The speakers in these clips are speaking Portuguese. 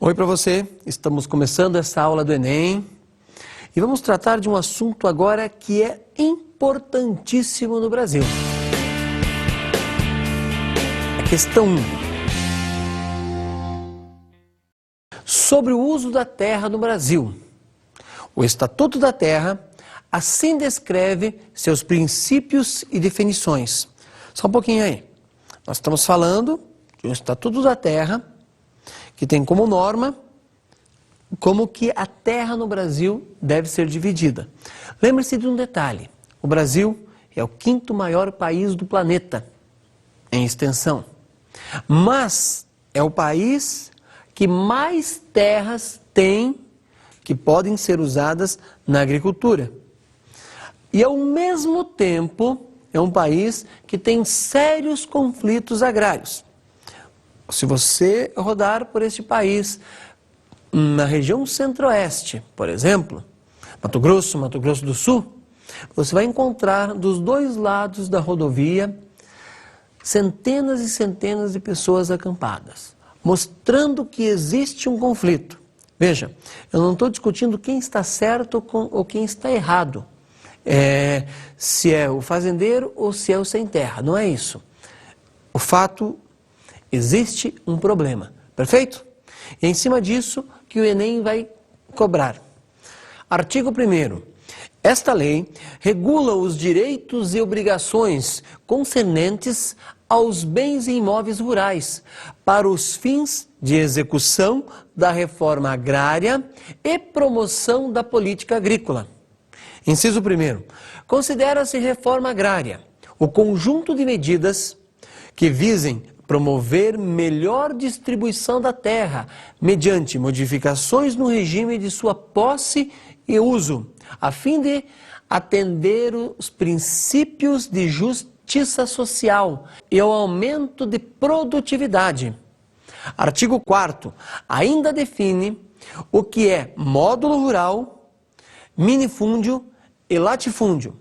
Oi para você, estamos começando essa aula do Enem e vamos tratar de um assunto agora que é importantíssimo no Brasil. A questão 1. Sobre o uso da terra no Brasil. O Estatuto da Terra assim descreve seus princípios e definições. Só um pouquinho aí. Nós estamos falando de um Estatuto da Terra que tem como norma como que a terra no Brasil deve ser dividida. Lembre-se de um detalhe: o Brasil é o 5º maior país do planeta em extensão, mas é o país que mais terras tem que podem ser usadas na agricultura. E ao mesmo tempo é um país que tem sérios conflitos agrários. Se você rodar por este país, na região centro-oeste, por exemplo, Mato Grosso do Sul, você vai encontrar dos dois lados da rodovia centenas e centenas de pessoas acampadas, mostrando que existe um conflito. Veja, eu não estou discutindo quem está certo ou quem está errado, se é o fazendeiro ou se é o sem terra, não é isso. O fato, existe um problema, perfeito? E é em cima disso que o Enem vai cobrar. Artigo 1º. Esta lei regula os direitos e obrigações concernentes aos bens e imóveis rurais para os fins de execução da reforma agrária e promoção da política agrícola. Inciso 1º. Considera-se reforma agrária o conjunto de medidas que visem promover melhor distribuição da terra, mediante modificações no regime de sua posse e uso, a fim de atender os princípios de justiça social e ao aumento de produtividade. Artigo 4º. Ainda define o que é módulo rural, minifúndio e latifúndio.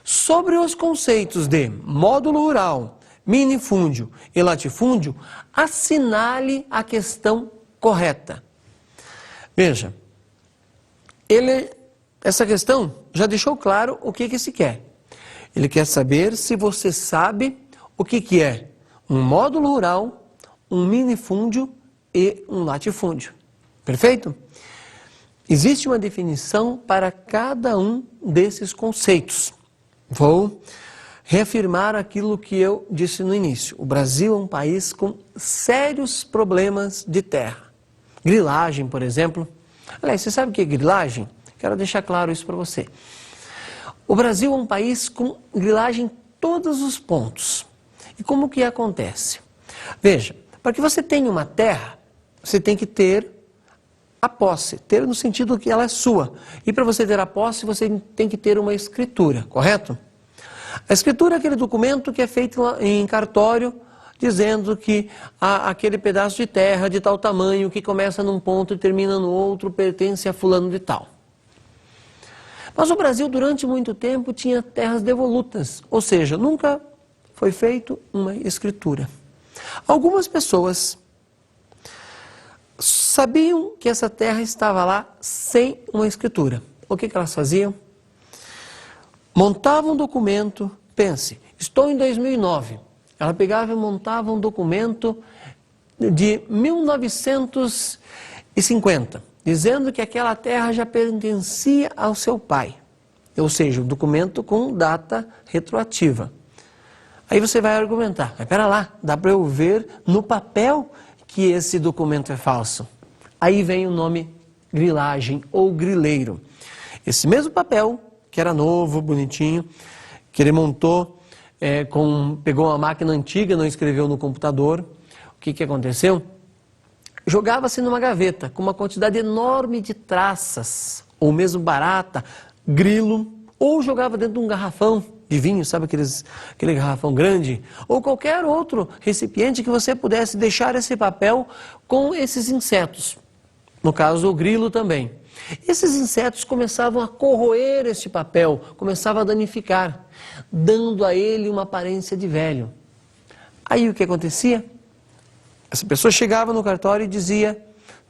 Sobre os conceitos de módulo rural, minifúndio e latifúndio, assinale a questão correta. Veja, essa questão já deixou claro o que se quer. Ele quer saber se você sabe o que é um módulo rural, um minifúndio e um latifúndio. Perfeito? Existe uma definição para cada um desses conceitos. Vou reafirmar aquilo que eu disse no início. O Brasil é um país com sérios problemas de terra. Grilagem, por exemplo. Aliás, você sabe o que é grilagem? Quero deixar claro isso para você. O Brasil é um país com grilagem em todos os pontos. E como que acontece? Veja, para que você tenha uma terra, você tem que ter a posse. Ter no sentido que ela é sua. E para você ter a posse, você tem que ter uma escritura, correto? A escritura é aquele documento que é feito em cartório, dizendo que aquele pedaço de terra de tal tamanho, que começa num ponto e termina no outro, pertence a fulano de tal. Mas o Brasil, durante muito tempo, tinha terras devolutas, ou seja, nunca foi feita uma escritura. Algumas pessoas sabiam que essa terra estava lá sem uma escritura. O que elas faziam? Montava um documento, pense, estou em 2009, ela pegava e montava um documento de 1950, dizendo que aquela terra já pertencia ao seu pai, ou seja, um documento com data retroativa. Aí você vai argumentar, mas pera lá, dá para eu ver no papel que esse documento é falso. Aí vem o nome grilagem ou grileiro. Esse mesmo papel, que era novo, bonitinho, que ele montou, pegou uma máquina antiga, não escreveu no computador. O que aconteceu? Jogava-se numa gaveta com uma quantidade enorme de traças, ou mesmo barata, grilo, ou jogava dentro de um garrafão de vinho, sabe aquele garrafão grande? Ou qualquer outro recipiente que você pudesse deixar esse papel com esses insetos. No caso, o grilo também. Esses insetos começavam a corroer este papel, começavam a danificar, dando a ele uma aparência de velho. Aí o que acontecia? Essa pessoa chegava no cartório e dizia: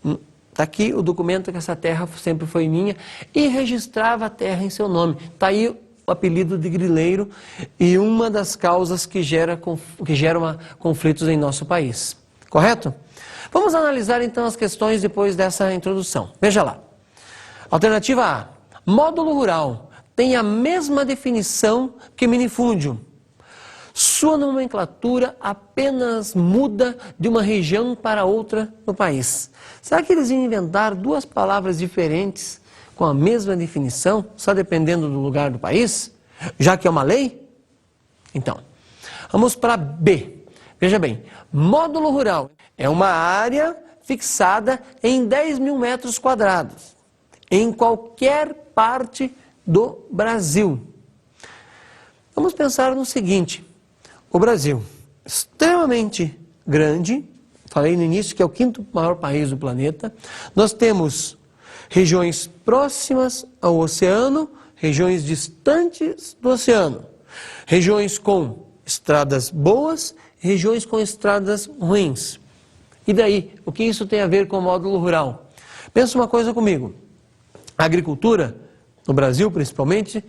Está aqui o documento que essa terra sempre foi minha e registrava a terra em seu nome. Está aí o apelido de grileiro e uma das causas que geram conflitos em nosso país. Correto? Vamos analisar então as questões depois dessa introdução. Veja lá. Alternativa A. Módulo rural tem a mesma definição que minifúndio. Sua nomenclatura apenas muda de uma região para outra no país. Será que eles iam inventar duas palavras diferentes com a mesma definição, só dependendo do lugar do país? Já que é uma lei? Então, vamos para B. Veja bem, módulo rural é uma área fixada em 10 mil metros quadrados, em qualquer parte do Brasil. Vamos pensar no seguinte. O Brasil, extremamente grande, falei no início que é o 5º maior país do planeta. Nós temos regiões próximas ao oceano, regiões distantes do oceano, regiões com estradas boas, regiões com estradas ruins. E daí, o que isso tem a ver com o módulo rural? Pensa uma coisa comigo. A agricultura, no Brasil principalmente,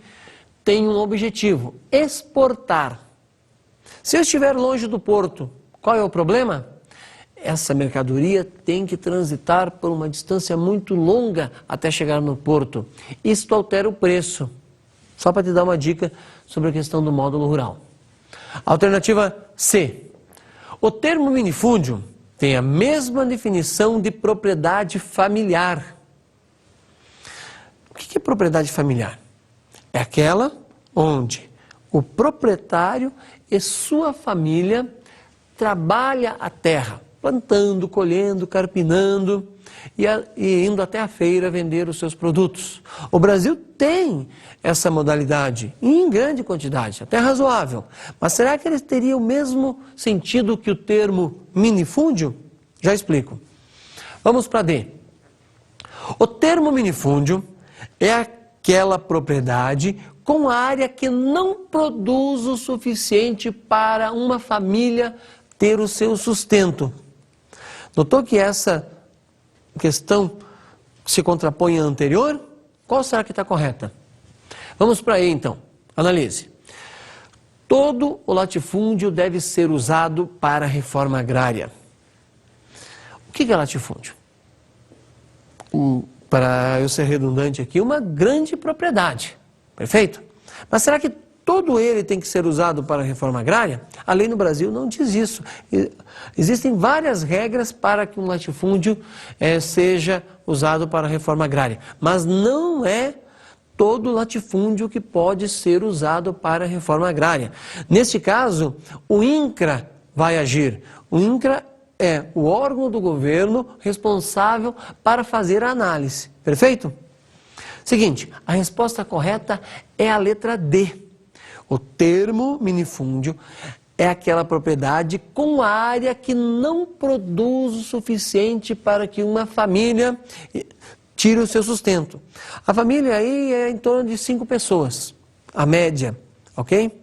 tem um objetivo: exportar. Se eu estiver longe do porto, qual é o problema? Essa mercadoria tem que transitar por uma distância muito longa até chegar no porto. Isto altera o preço. Só para te dar uma dica sobre a questão do módulo rural. Alternativa C. O termo minifúndio tem a mesma definição de propriedade familiar. O que é propriedade familiar? É aquela onde o proprietário e sua família trabalha a terra, plantando, colhendo, carpinando e indo até a feira vender os seus produtos. O Brasil tem essa modalidade, em grande quantidade, até razoável. Mas será que eles teriam o mesmo sentido que o termo minifúndio? Já explico. Vamos para D. O termo minifúndio é aquela propriedade com área que não produz o suficiente para uma família ter o seu sustento. Notou que essa questão se contrapõe à anterior? Qual será que está correta? Vamos para E então. Analise. Todo o latifúndio deve ser usado para a reforma agrária. O que é latifúndio? Para eu ser redundante aqui, uma grande propriedade. Perfeito? Mas será que todo ele tem que ser usado para a reforma agrária? A lei no Brasil não diz isso. Existem várias regras para que um latifúndio seja usado para a reforma agrária. Mas não é todo latifúndio que pode ser usado para a reforma agrária. Neste caso, o INCRA vai agir. O INCRA é o órgão do governo responsável para fazer a análise. Perfeito? Seguinte, a resposta correta é a letra D. O termo minifúndio é aquela propriedade com área que não produz o suficiente para que uma família tire o seu sustento. A família aí é em torno de 5 pessoas, a média, ok?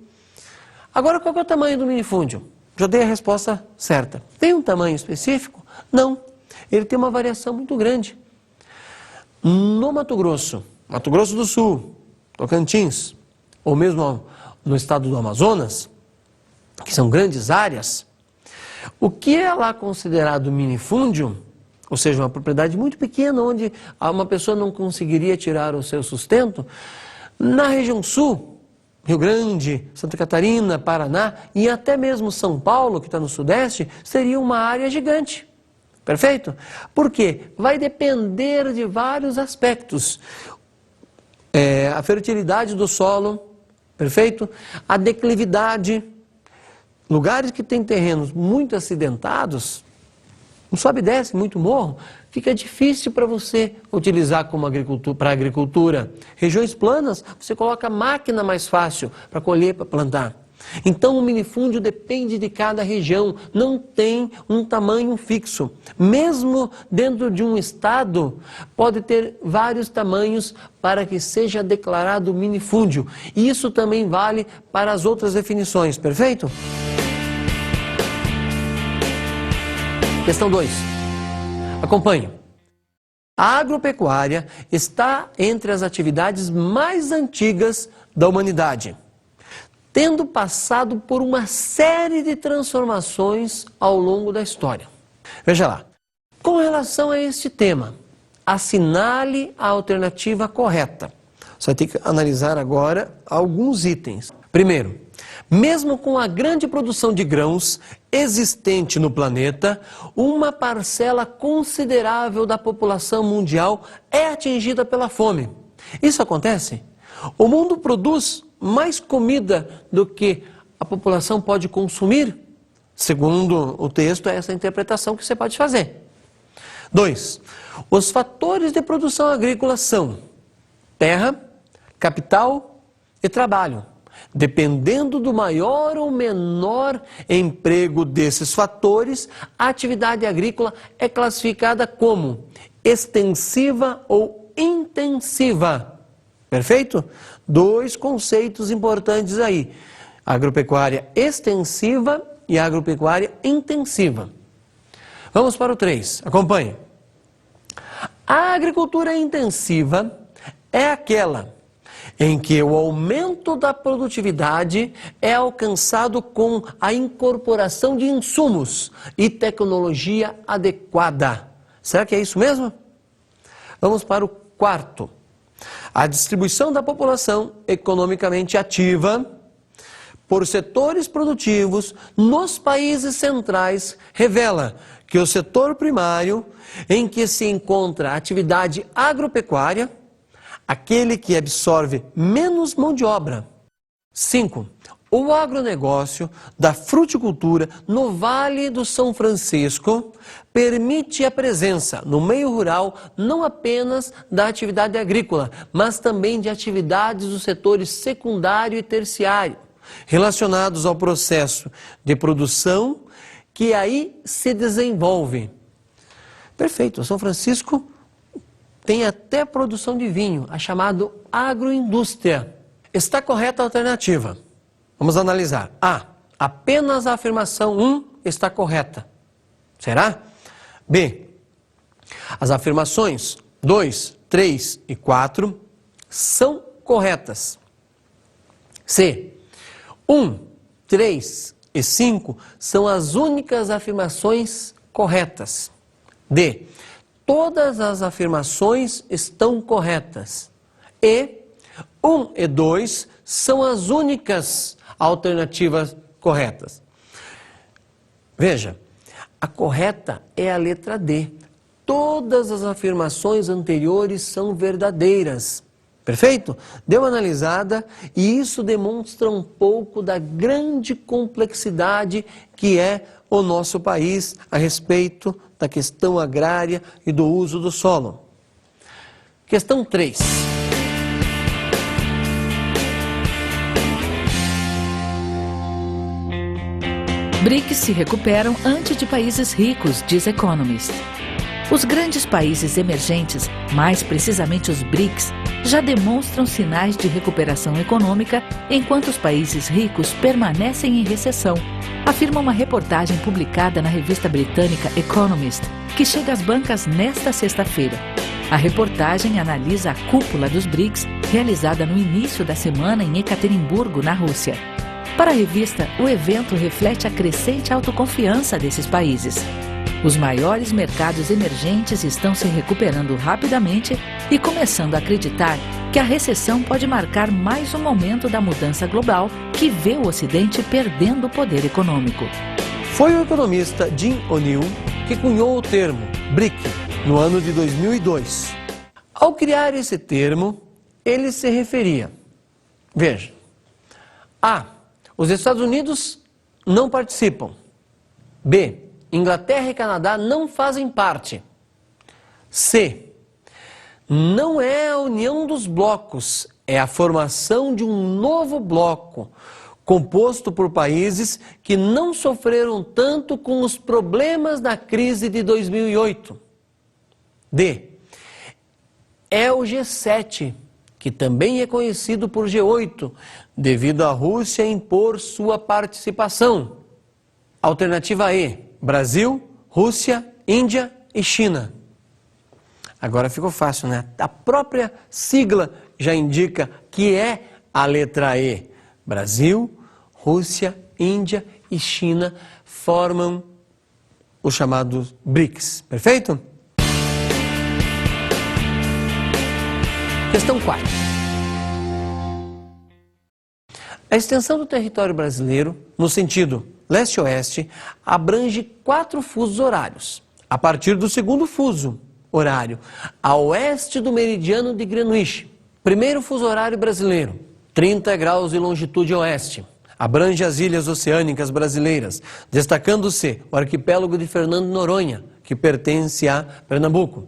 Agora, qual é o tamanho do minifúndio? Já dei a resposta certa. Tem um tamanho específico? Não. Ele tem uma variação muito grande. No Mato Grosso do Sul, Tocantins, ou mesmo no estado do Amazonas, que são grandes áreas, o que é lá considerado minifúndio, ou seja, uma propriedade muito pequena, onde uma pessoa não conseguiria tirar o seu sustento, na região sul, Rio Grande, Santa Catarina, Paraná e até mesmo São Paulo, que está no sudeste, seria uma área gigante. Perfeito? Por quê? Vai depender de vários aspectos. A fertilidade do solo, perfeito? A declividade. Lugares que têm terrenos muito acidentados, um sobe e desce, muito morro, fica difícil para você utilizar como para agricultura. Regiões planas, você coloca máquina mais fácil para colher, para plantar. Então o minifúndio depende de cada região, não tem um tamanho fixo. Mesmo dentro de um estado, pode ter vários tamanhos para que seja declarado minifúndio. E isso também vale para as outras definições, perfeito? Questão 2. Acompanhe. A agropecuária está entre as atividades mais antigas da humanidade, tendo passado por uma série de transformações ao longo da história. Veja lá, com relação a este tema, assinale a alternativa correta. Você vai ter que analisar agora alguns itens. Primeiro, mesmo com a grande produção de grãos existente no planeta, uma parcela considerável da população mundial é atingida pela fome. Isso acontece? O mundo produz mais comida do que a população pode consumir? Segundo o texto, é essa a interpretação que você pode fazer. 2. Os fatores de produção agrícola são terra, capital e trabalho. Dependendo do maior ou menor emprego desses fatores, a atividade agrícola é classificada como extensiva ou intensiva. Perfeito? 2 conceitos importantes aí: agropecuária extensiva e agropecuária intensiva. Vamos para o 3. Acompanhe. A agricultura intensiva é aquela em que o aumento da produtividade é alcançado com a incorporação de insumos e tecnologia adequada. Será que é isso mesmo? Vamos para o 4. A distribuição da população economicamente ativa por setores produtivos nos países centrais revela que o setor primário, em que se encontra a atividade agropecuária, aquele que absorve menos mão de obra. 5. O agronegócio da fruticultura no Vale do São Francisco permite a presença no meio rural não apenas da atividade agrícola, mas também de atividades dos setores secundário e terciário, relacionados ao processo de produção que aí se desenvolve. Perfeito, São Francisco tem até produção de vinho, a chamada agroindústria. Está correta a alternativa? Vamos analisar. A. Apenas a afirmação 1 está correta. Será? B. As afirmações 2, 3 e 4 são corretas. C. 1, 3 e 5 são as únicas afirmações corretas. D. Todas as afirmações estão corretas. E 1 e 2 são as únicas alternativas corretas. Veja, a correta é a letra D. Todas as afirmações anteriores são verdadeiras. Perfeito? Dê uma analisada e isso demonstra um pouco da grande complexidade que é o nosso país a respeito da questão agrária e do uso do solo. Questão 3. BRICS se recuperam antes de países ricos, diz Economist. Os grandes países emergentes, mais precisamente os BRICS, já demonstram sinais de recuperação econômica, enquanto os países ricos permanecem em recessão, afirma uma reportagem publicada na revista britânica Economist, que chega às bancas nesta sexta-feira. A reportagem analisa a cúpula dos BRICS, realizada no início da semana em Ekaterimburgo, na Rússia. Para a revista, o evento reflete a crescente autoconfiança desses países. Os maiores mercados emergentes estão se recuperando rapidamente e começando a acreditar que a recessão pode marcar mais um momento da mudança global que vê o Ocidente perdendo o poder econômico. Foi o economista Jim O'Neill que cunhou o termo BRIC no ano de 2002. Ao criar esse termo, ele se referia, veja, A. Os Estados Unidos não participam. B. Inglaterra e Canadá não fazem parte. C. Não é a união dos blocos, é a formação de um novo bloco, composto por países que não sofreram tanto com os problemas da crise de 2008. D. É o G7, que também é conhecido por G8, devido à Rússia impor sua participação. Alternativa E. Brasil, Rússia, Índia e China. Agora ficou fácil, né? A própria sigla já indica que é a letra E. Brasil, Rússia, Índia e China formam os chamados BRICS. Perfeito? Questão 4. A extensão do território brasileiro, no sentido leste-oeste, abrange 4 fusos horários. A partir do segundo fuso horário, a oeste do meridiano de Greenwich, primeiro fuso horário brasileiro, 30 graus de longitude oeste, abrange as ilhas oceânicas brasileiras, destacando-se o arquipélago de Fernando de Noronha, que pertence a Pernambuco,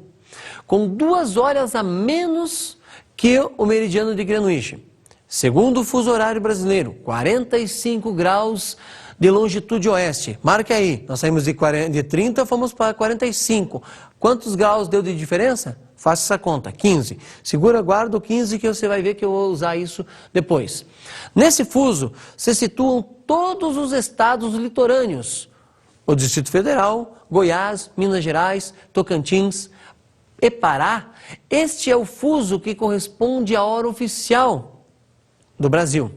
com 2 horas a menos que o meridiano de Greenwich. Segundo o fuso horário brasileiro, 45 graus de longitude oeste. Marque aí, nós saímos de 30, fomos para 45. Quantos graus deu de diferença? Faça essa conta, 15. Segura, guarda o 15 que você vai ver que eu vou usar isso depois. Nesse fuso se situam todos os estados litorâneos. O Distrito Federal, Goiás, Minas Gerais, Tocantins e Pará. Este é o fuso que corresponde à hora oficial do Brasil.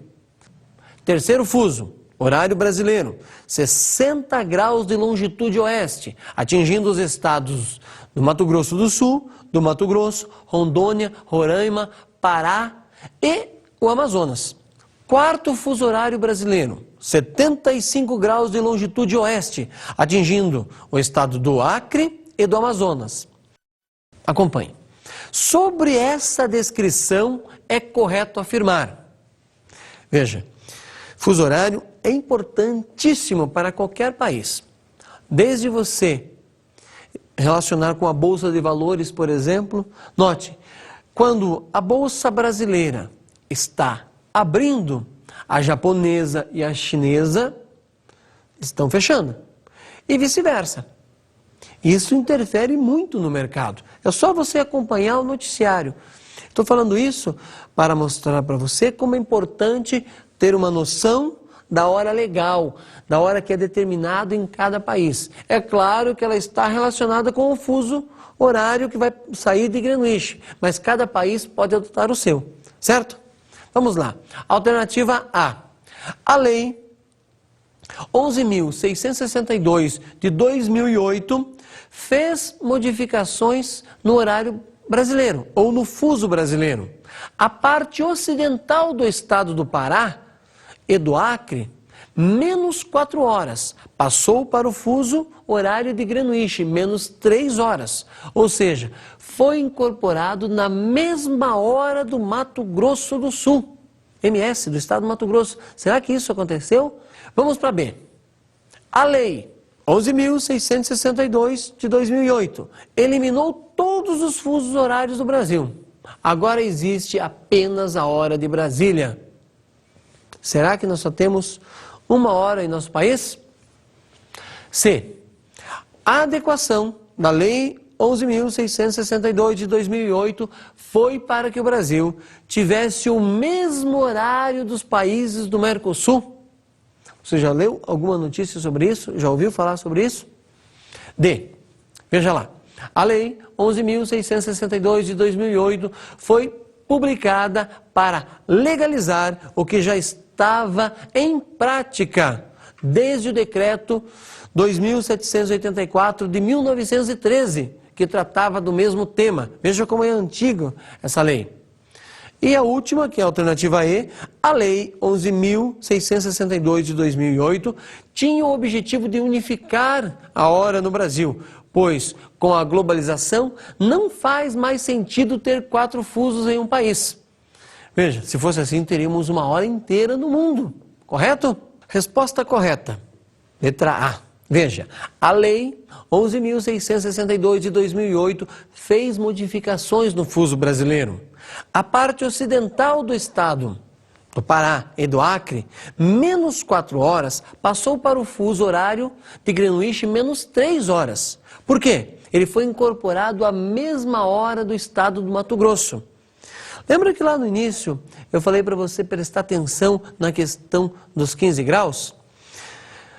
Terceiro fuso, horário brasileiro, 60 graus de longitude oeste, atingindo os estados do Mato Grosso do Sul, do Mato Grosso, Rondônia, Roraima, Pará e o Amazonas. Quarto fuso horário brasileiro, 75 graus de longitude oeste, atingindo o estado do Acre e do Amazonas. Acompanhe. Sobre essa descrição é correto afirmar. Veja, fuso horário é importantíssimo para qualquer país. Desde você relacionar com a Bolsa de Valores, por exemplo, note, quando a Bolsa brasileira está abrindo, a japonesa e a chinesa estão fechando. E vice-versa. Isso interfere muito no mercado. É só você acompanhar o noticiário. Estou falando isso para mostrar para você como é importante ter uma noção da hora legal, da hora que é determinado em cada país. É claro que ela está relacionada com o fuso horário que vai sair de Greenwich, mas cada país pode adotar o seu, certo? Vamos lá. Alternativa A. A Lei 11.662 de 2008 fez modificações no horário brasileiro, ou no fuso brasileiro. A parte ocidental do estado do Pará e do Acre, menos 4 horas, passou para o fuso horário de Greenwich, menos 3 horas. Ou seja, foi incorporado na mesma hora do Mato Grosso do Sul, MS, do estado do Mato Grosso. Será que isso aconteceu? Vamos para B. A Lei 11.662 de 2008 eliminou todos os fusos horários do Brasil. Agora existe apenas a hora de Brasília. Será que nós só temos uma hora em nosso país? C. A adequação da Lei 11.662 de 2008 foi para que o Brasil tivesse o mesmo horário dos países do Mercosul. Você já leu alguma notícia sobre isso? Já ouviu falar sobre isso? D. Veja lá. A Lei 11.662 de 2008 foi publicada para legalizar o que já estava em prática desde o Decreto 2.784 de 1913, que tratava do mesmo tema. Veja como é antigo essa lei. E a última, que é a alternativa E, a Lei 11.662 de 2008, tinha o objetivo de unificar a hora no Brasil, pois com a globalização não faz mais sentido ter 4 fusos em um país. Veja, se fosse assim, teríamos uma hora inteira no mundo, correto? Resposta correta, letra A. Veja, a Lei 11.662 de 2008 fez modificações no fuso brasileiro. A parte ocidental do estado do Pará e do Acre, menos 4 horas, passou para o fuso horário de Greenwich, menos 3 horas. Por quê? Ele foi incorporado à mesma hora do estado do Mato Grosso. Lembra que lá no início eu falei para você prestar atenção na questão dos 15 graus?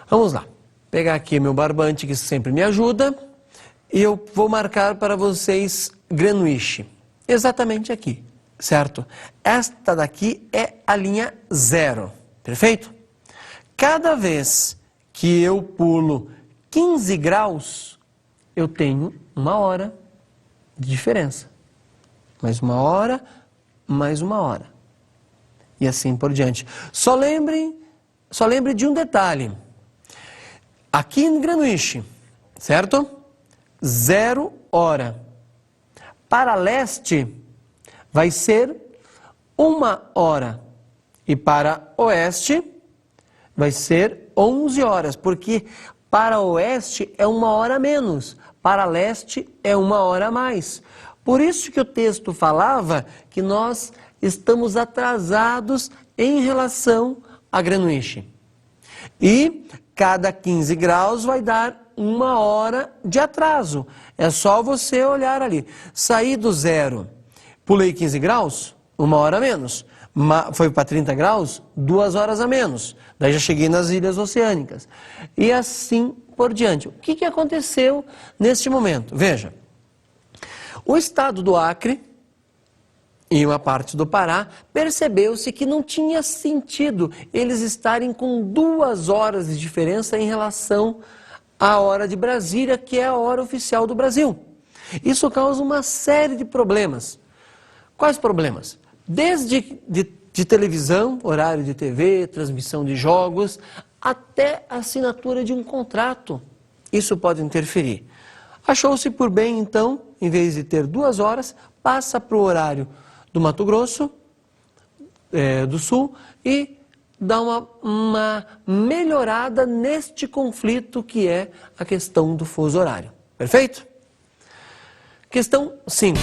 Vamos lá. Pegar aqui meu barbante, que sempre me ajuda, e eu vou marcar para vocês Greenwich, exatamente aqui, certo? Esta daqui é a linha 0, perfeito? Cada vez que eu pulo 15 graus, eu tenho 1 hora de diferença. Mais 1 hora, mais 1 hora. E assim por diante. Só lembre de um detalhe. Aqui em Greenwich, certo? 0 hora. Para leste, vai ser 1 hora. E para oeste, vai ser 11 horas. Porque para oeste é 1 hora a menos. Para leste é 1 hora a mais. Por isso que o texto falava que nós estamos atrasados em relação a Greenwich. E cada 15 graus vai dar 1 hora de atraso. É só você olhar ali. Saí do 0, pulei 15 graus, 1 hora a menos. Foi para 30 graus, 2 horas a menos. Daí já cheguei nas ilhas oceânicas. E assim por diante. O que aconteceu neste momento? Veja, o estado do Acre e uma parte do Pará, percebeu-se que não tinha sentido eles estarem com 2 horas de diferença em relação à hora de Brasília, que é a hora oficial do Brasil. Isso causa uma série de problemas. Quais problemas? Desde de televisão, horário de TV, transmissão de jogos, até a assinatura de um contrato. Isso pode interferir. Achou-se por bem, então, em vez de ter 2 horas, passa para o horário do Mato Grosso, do Sul, e dá uma melhorada neste conflito que é a questão do fuso horário. Perfeito? Questão 5.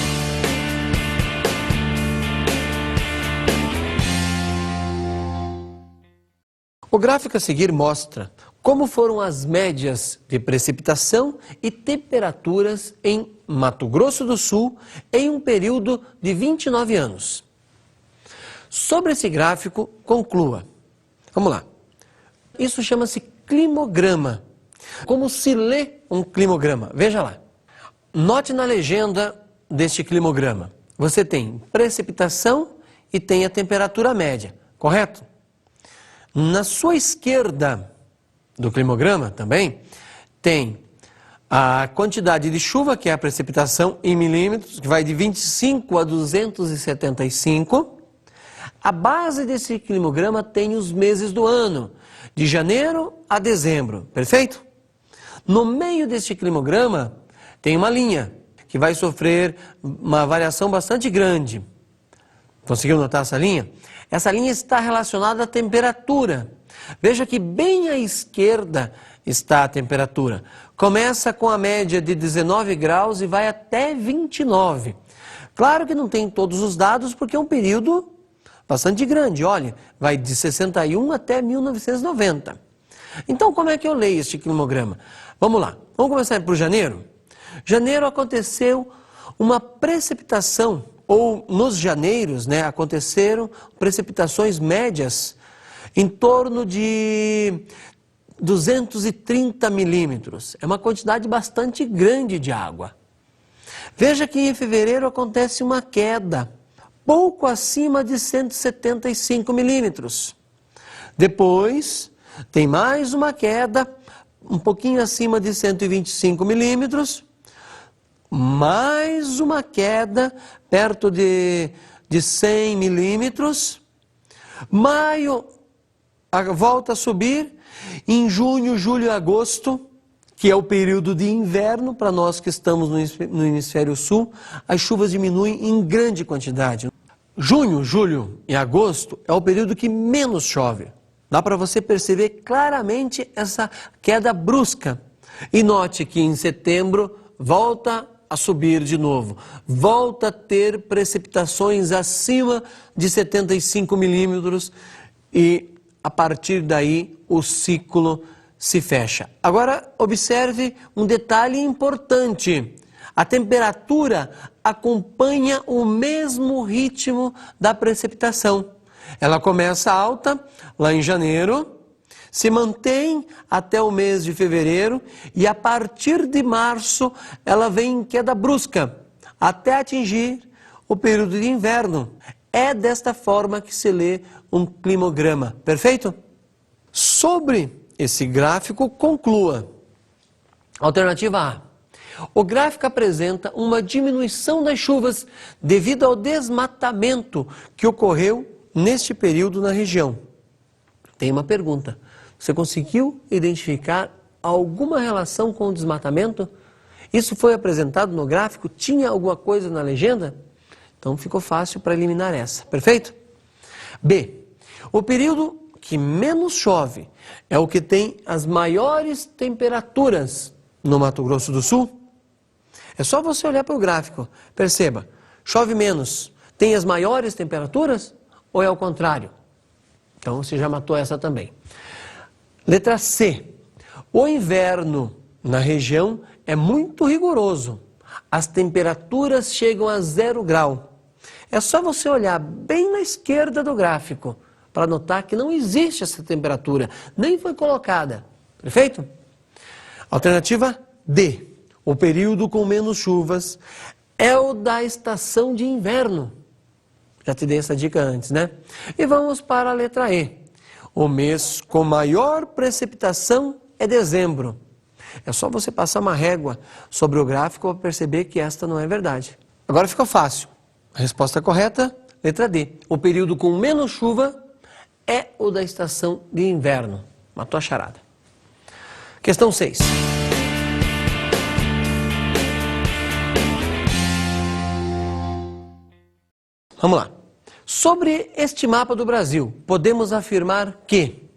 O gráfico a seguir mostra como foram as médias de precipitação e temperaturas em Mato Grosso do Sul em um período de 29 anos. Sobre esse gráfico, conclua. Vamos lá. Isso chama-se climograma. Como se lê um climograma? Veja lá. Note na legenda deste climograma. Você tem precipitação e tem a temperatura média, correto? Na sua esquerda do climograma também tem a quantidade de chuva, que é a precipitação em milímetros, que vai de 25 a 275. A base desse climograma tem os meses do ano, de janeiro a dezembro, perfeito? No meio deste climograma tem uma linha que vai sofrer uma variação bastante grande. Conseguiu notar essa linha? Essa linha está relacionada à temperatura. Veja que bem à esquerda está a temperatura. Começa com a média de 19 graus e vai até 29. Claro que não tem todos os dados porque é um período bastante grande. Olha, vai de 61 até 1990. Então, como é que eu leio este climograma? Vamos lá. Vamos começar por janeiro? Janeiro aconteceu uma precipitação, ou nos janeiros, aconteceram precipitações médias em torno de 230 milímetros. É uma quantidade bastante grande de água. Veja que em fevereiro acontece uma queda, pouco acima de 175 milímetros. Depois, tem mais uma queda, um pouquinho acima de 125 milímetros. Mais uma queda perto de 100 milímetros. Maio volta a subir. Em junho, julho e agosto, que é o período de inverno para nós que estamos no hemisfério sul, as chuvas diminuem em grande quantidade. Junho, julho e agosto é o período que menos chove. Dá para você perceber claramente essa queda brusca. E note que em setembro volta a subir de novo. Volta a ter precipitações acima de 75 milímetros e a partir daí o ciclo se fecha. Agora observe um detalhe importante. A temperatura acompanha o mesmo ritmo da precipitação. Ela começa alta lá em janeiro, se mantém até o mês de fevereiro e a partir de março ela vem em queda brusca. até atingir o período de inverno. É desta forma que se lê um climograma, perfeito? Sobre esse gráfico, conclua. Alternativa A. O gráfico apresenta uma diminuição das chuvas devido ao desmatamento que ocorreu neste período na região. Tem uma pergunta. Você conseguiu identificar alguma relação com o desmatamento? Isso foi apresentado no gráfico? Tinha alguma coisa na legenda? Então ficou fácil para eliminar essa, perfeito? B. O período que menos chove é o que tem as maiores temperaturas no Mato Grosso do Sul? É só você olhar para o gráfico. Perceba, chove menos, tem as maiores temperaturas ou é ao contrário? Então você já matou essa também. Letra C. O inverno na região é muito rigoroso. As temperaturas chegam a 0 grau. É só você olhar bem na esquerda do gráfico para notar que não existe essa temperatura, nem foi colocada. Perfeito? Alternativa D. O período com menos chuvas é o da estação de inverno. Já te dei essa dica antes, né? E vamos para a letra E. O mês com maior precipitação é dezembro. É só você passar uma régua sobre o gráfico para perceber que esta não é verdade. Agora ficou fácil. A resposta correta, letra D. O período com menos chuva é o da estação de inverno. Matou a charada. Questão 6. Vamos lá. Sobre este mapa do Brasil, podemos afirmar que...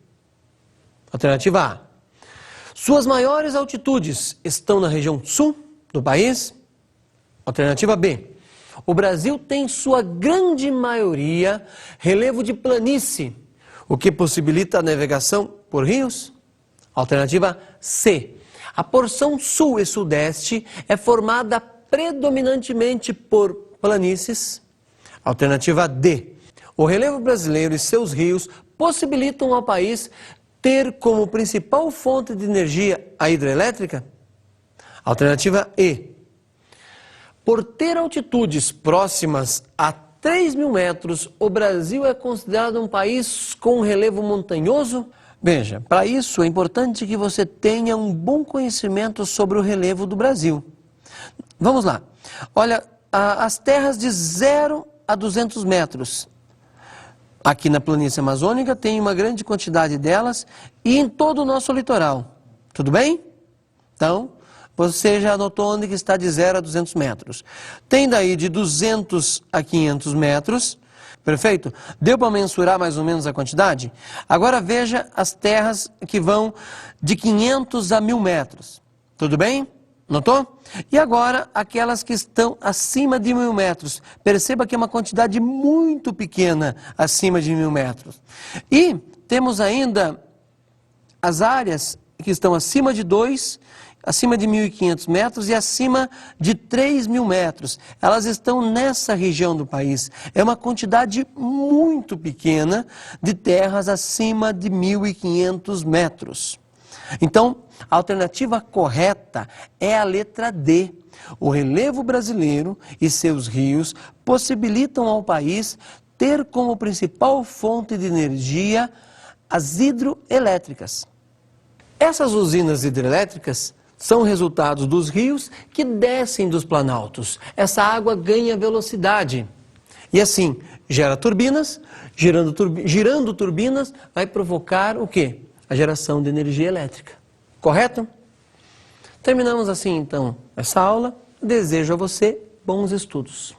Alternativa A. Suas maiores altitudes estão na região sul do país. Alternativa B. O Brasil tem sua grande maioria relevo de planície, o que possibilita a navegação por rios. Alternativa C. A porção sul e sudeste é formada predominantemente por planícies. Alternativa D. O relevo brasileiro e seus rios possibilitam ao país ter como principal fonte de energia a hidrelétrica. Alternativa E. Por ter altitudes próximas a 3.000 metros, o Brasil é considerado um país com relevo montanhoso? Veja, para isso é importante que você tenha um bom conhecimento sobre o relevo do Brasil. Vamos lá. Olha, as terras de 0 a 200 metros. Aqui na planície amazônica tem uma grande quantidade delas e em todo o nosso litoral. Tudo bem? Então, você já anotou onde que está de 0 a 200 metros. Tem daí de 200 a 500 metros. Perfeito? Deu para mensurar mais ou menos a quantidade? Agora veja as terras que vão de 500 a 1.000 metros. Tudo bem? Notou? E agora aquelas que estão acima de 1.000 metros. Perceba que é uma quantidade muito pequena acima de 1.000 metros. E temos ainda as áreas que estão acima de 2, acima de 1.500 metros e acima de 3.000 metros. Elas estão nessa região do país. É uma quantidade muito pequena de terras acima de 1.500 metros. Então, a alternativa correta é a letra D. O relevo brasileiro e seus rios possibilitam ao país ter como principal fonte de energia as hidroelétricas. Essas usinas hidrelétricas são resultados dos rios que descem dos planaltos. Essa água ganha velocidade e assim gera turbinas, girando turbinas vai provocar o quê? A geração de energia elétrica. Correto? Terminamos assim então essa aula. Desejo a você bons estudos.